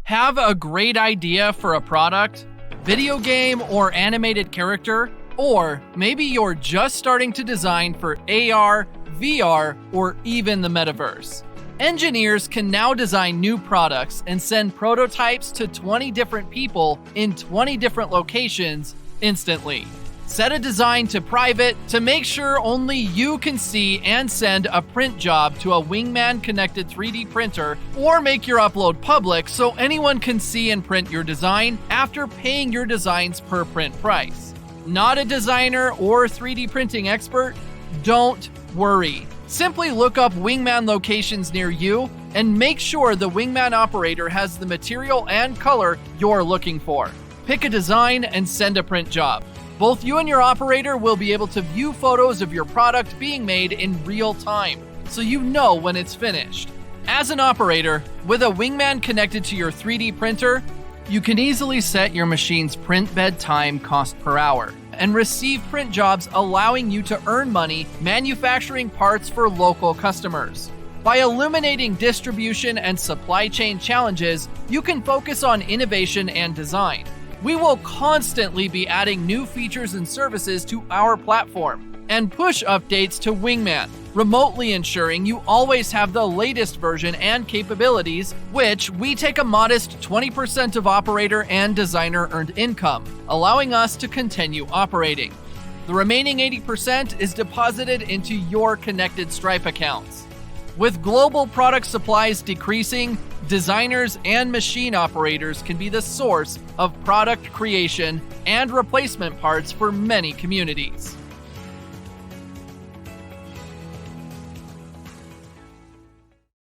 Have a great idea for a product, video game, or animated character? Or maybe you're just starting to design for AR, VR, or even the metaverse. Engineers can now design new products and send prototypes to 20 different people in 20 different locations instantly. Set a design to private to make sure only you can see and send a print job to a Wingman connected 3D printer, or make your upload public so anyone can see and print your design after paying your designs per print price. Not a designer or 3D printing expert? Don't worry. Simply look up Wingman locations near you and make sure the Wingman operator has the material and color you're looking for. Pick a design and send a print job. Both you and your operator will be able to view photos of your product being made in real time, so you know when it's finished. As an operator, with a Wingman connected to your 3D printer, you can easily set your machine's print bed time cost per hour and receive print jobs, allowing you to earn money manufacturing parts for local customers. By eliminating distribution and supply chain challenges, you can focus on innovation and design. We will constantly be adding new features and services to our platform and push updates to Wingman, remotely ensuring you always have the latest version and capabilities, which we take a modest 20% of operator and designer earned income, allowing us to continue operating. The remaining 80% is deposited into your connected Stripe accounts. With global product supplies decreasing, designers and machine operators can be the source of product creation and replacement parts for many communities.